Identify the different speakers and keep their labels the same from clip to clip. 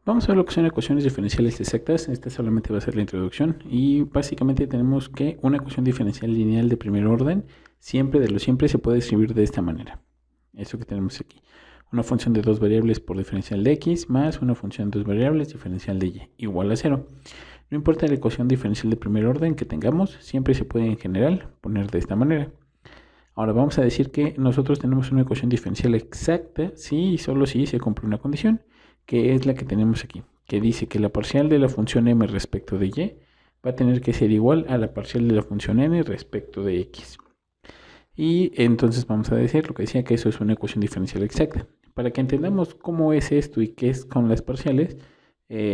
Speaker 1: Vamos a ver lo que son ecuaciones diferenciales exactas. Esta solamente va a ser la introducción y básicamente tenemos que una ecuación diferencial lineal de primer orden siempre de lo siempre se puede escribir de esta manera. Eso que tenemos aquí. Una función de dos variables por diferencial de x más una función de dos variables diferencial de y igual a 0. No importa la ecuación diferencial de primer orden que tengamos, siempre se puede en general poner de esta manera. Ahora vamos a decir que nosotros tenemos una ecuación diferencial exacta si y solo si se cumple una condición, que es la que tenemos aquí, que dice que la parcial de la función m respecto de y va a tener que ser igual a la parcial de la función n respecto de x. Y entonces vamos a decir lo que decía, que eso es una ecuación diferencial exacta. Para que entendamos cómo es esto y qué es con las parciales,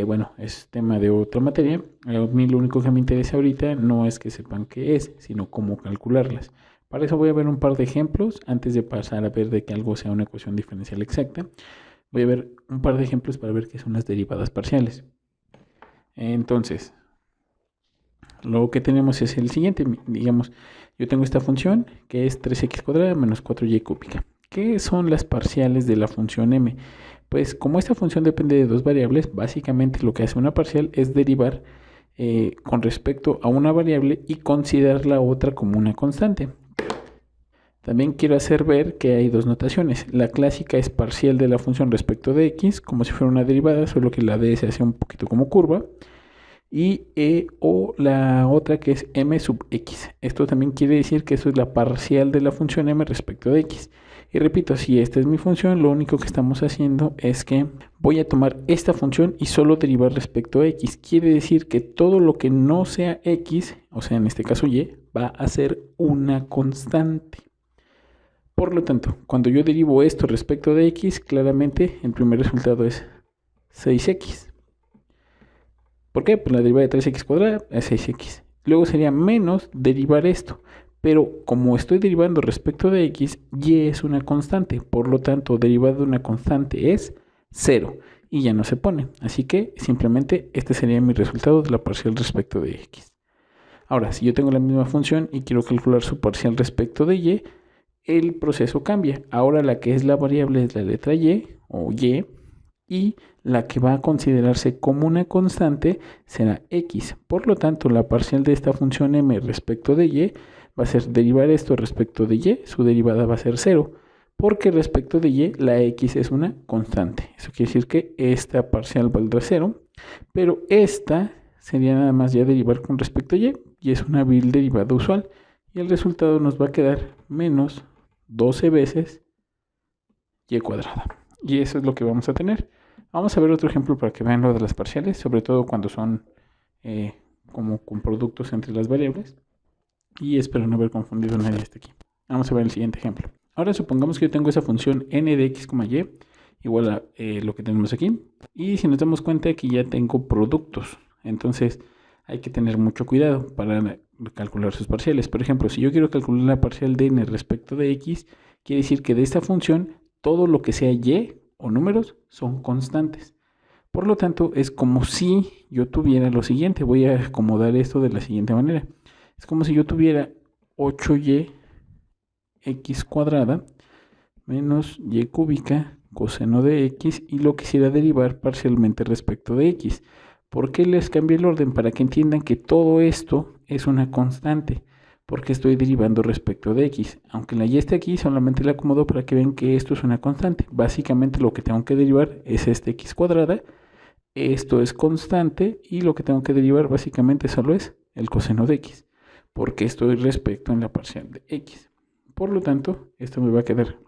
Speaker 1: bueno, es tema de otra materia. A mí lo único que me interesa ahorita no es que sepan qué es, sino cómo calcularlas. Para eso voy a ver un par de ejemplos antes de pasar a ver de que algo sea una ecuación diferencial exacta. Voy a ver un par de ejemplos para ver qué son las derivadas parciales. Entonces, lo que tenemos es el siguiente. Digamos, yo tengo esta función que es 3x cuadrada menos 4y cúbica. ¿Qué son las parciales de la función m? Pues como esta función depende de dos variables, básicamente lo que hace una parcial es derivar con respecto a una variable y considerar la otra como una constante. También quiero hacer ver que hay dos notaciones. La clásica es parcial de la función respecto de x, como si fuera una derivada, solo que la d se hace un poquito como curva. Y o la otra que es m sub x. Esto también quiere decir que eso es la parcial de la función m respecto de x. Y repito, si esta es mi función, lo único que estamos haciendo es que voy a tomar esta función y solo derivar respecto a x. Quiere decir que todo lo que no sea x, o sea en este caso y, va a ser una constante. Por lo tanto, cuando yo derivo esto respecto de x, claramente el primer resultado es 6x. ¿Por qué? Pues la derivada de 3x cuadrada es 6x. Luego sería menos derivar esto. Pero como estoy derivando respecto de x, y es una constante. Por lo tanto, derivada de una constante es 0. Y ya no se pone. Así que simplemente este sería mi resultado de la parcial respecto de x. Ahora, si yo tengo la misma función y quiero calcular su parcial respecto de y, el proceso cambia. Ahora la que es la variable es la letra y o y la que va a considerarse como una constante será x. Por lo tanto, la parcial de esta función m respecto de y va a ser derivar esto respecto de y, su derivada va a ser 0, porque respecto de y la x es una constante. Eso quiere decir que esta parcial valdrá 0, pero esta sería nada más ya derivar con respecto a y es una vil derivada usual. Y el resultado nos va a quedar menos 12 veces y cuadrada. Y eso es lo que vamos a tener. Vamos a ver otro ejemplo para que vean lo de las parciales, sobre todo cuando son como con productos entre las variables. Y espero no haber confundido a nadie hasta aquí. Vamos a ver el siguiente ejemplo. Ahora supongamos que yo tengo esa función n de x, y igual a lo que tenemos aquí. Y si nos damos cuenta aquí ya tengo productos. Entonces hay que tener mucho cuidado para calcular sus parciales. Por ejemplo, si yo quiero calcular la parcial de n respecto de x, quiere decir que de esta función todo lo que sea y o números son constantes. Por lo tanto, es como si yo tuviera lo siguiente. Voy a acomodar esto de la siguiente manera. Es como si yo tuviera 8y x cuadrada menos y cúbica coseno de x y lo quisiera derivar parcialmente respecto de x. ¿Por qué les cambié el orden? Para que entiendan que todo esto es una constante, porque estoy derivando respecto de x. Aunque la y esté aquí, solamente la acomodo para que vean que esto es una constante. Básicamente lo que tengo que derivar es este x cuadrada, esto es constante y lo que tengo que derivar básicamente solo es el coseno de x, porque estoy respecto en la parcial de x. Por lo tanto, esto me va a quedar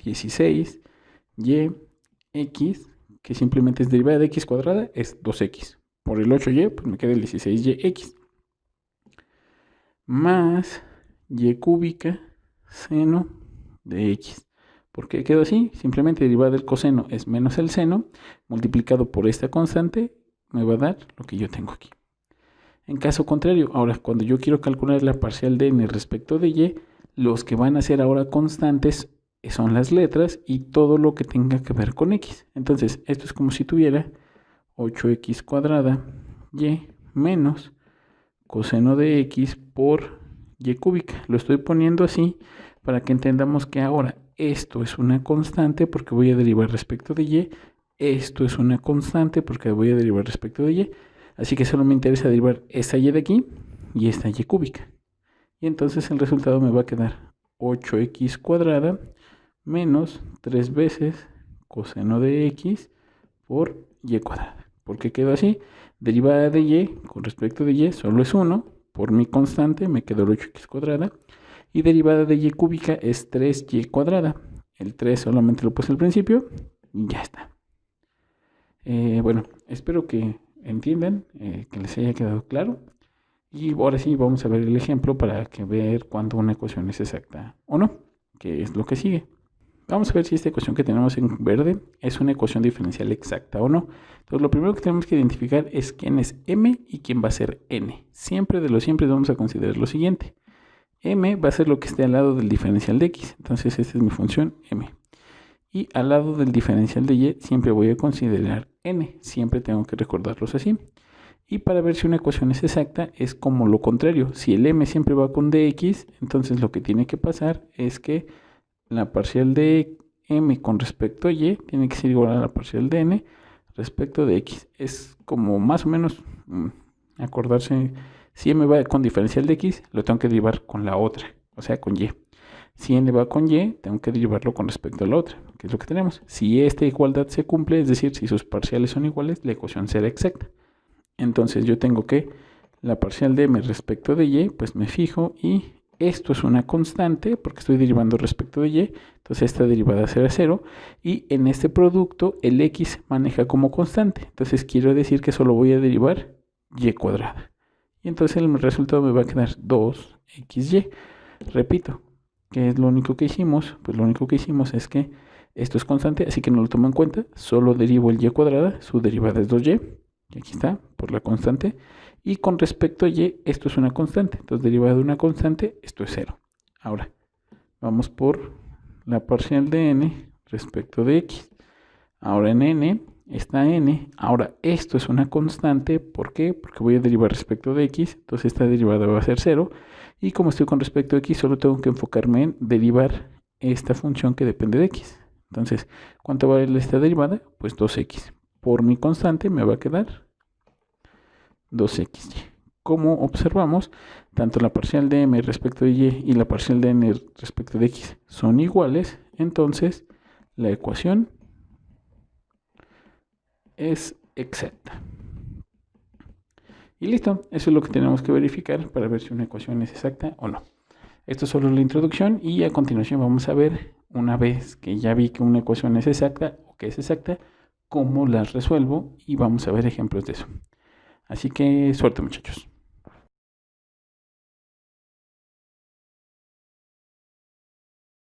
Speaker 1: 16y x, que simplemente es derivada de x cuadrada, es 2x. Por el 8y, pues me queda el 16yx. Más y cúbica seno de x. ¿Por qué quedó así? Simplemente derivada del coseno es menos el seno, multiplicado por esta constante, me va a dar lo que yo tengo aquí. En caso contrario, ahora cuando yo quiero calcular la parcial de n respecto de y, los que van a ser ahora constantes son las letras y todo lo que tenga que ver con x. Entonces, esto es como si tuviera 8x cuadrada y menos coseno de x por y cúbica. Lo estoy poniendo así para que entendamos que ahora esto es una constante porque voy a derivar respecto de y. Esto es una constante porque voy a derivar respecto de y. Así que solo me interesa derivar esta y de aquí y esta y cúbica. Y entonces el resultado me va a quedar 8x cuadrada menos 3 veces coseno de x por y cuadrada. ¿Por qué quedó así? Derivada de y con respecto de y solo es 1. Por mi constante me quedó el 8x cuadrada. Y derivada de y cúbica es 3y cuadrada. El 3 solamente lo puse al principio y ya está. Bueno, espero que entiendan, que les haya quedado claro. Y ahora sí vamos a ver el ejemplo para ver cuándo una ecuación es exacta o no, que es lo que sigue. Vamos a ver si esta ecuación que tenemos en verde es una ecuación diferencial exacta o no. Entonces lo primero que tenemos que identificar es quién es m y quién va a ser n. Siempre de los siempre vamos a considerar lo siguiente. M va a ser lo que esté al lado del diferencial de x. Entonces esta es mi función m. Y al lado del diferencial de y siempre voy a considerar n. Siempre tengo que recordarlos así. Y para ver si una ecuación es exacta es como lo contrario. Si el m siempre va con dx, entonces lo que tiene que pasar es que la parcial de m con respecto a y tiene que ser igual a la parcial de n respecto de x. Es como más o menos acordarse, si m va con diferencial de x, lo tengo que derivar con la otra, o sea, con y. Si n va con y, tengo que derivarlo con respecto a la otra, que es lo que tenemos. Si esta igualdad se cumple, es decir, si sus parciales son iguales, la ecuación será exacta. Entonces yo tengo que la parcial de m respecto de y, pues me fijo y esto es una constante porque estoy derivando respecto de y, entonces esta derivada será 0 y en este producto el x maneja como constante, entonces quiero decir que solo voy a derivar y cuadrada. Y entonces el resultado me va a quedar 2xy. Repito, ¿qué es lo único que hicimos? Pues lo único que hicimos es que esto es constante, así que no lo tomo en cuenta, solo derivo el y cuadrada, su derivada es 2y. Y aquí está, por la constante. Y con respecto a y, esto es una constante. Entonces, derivada de una constante, esto es 0. Ahora, vamos por la parcial de n respecto de x. Ahora en n está n. Ahora, esto es una constante. ¿Por qué? Porque voy a derivar respecto de x. Entonces, esta derivada va a ser 0. Y como estoy con respecto a x, solo tengo que enfocarme en derivar esta función que depende de x. Entonces, ¿cuánto va a valer esta derivada? Pues 2x. Por mi constante me va a quedar 2xy. Como observamos, tanto la parcial de m respecto de y la parcial de n respecto de x son iguales, entonces la ecuación es exacta. Y listo, eso es lo que tenemos que verificar para ver si una ecuación es exacta o no. Esto es solo la introducción y a continuación vamos a ver, una vez que ya vi que una ecuación es exacta o que es exacta, cómo las resuelvo y vamos a ver ejemplos de eso. Así que suerte, muchachos.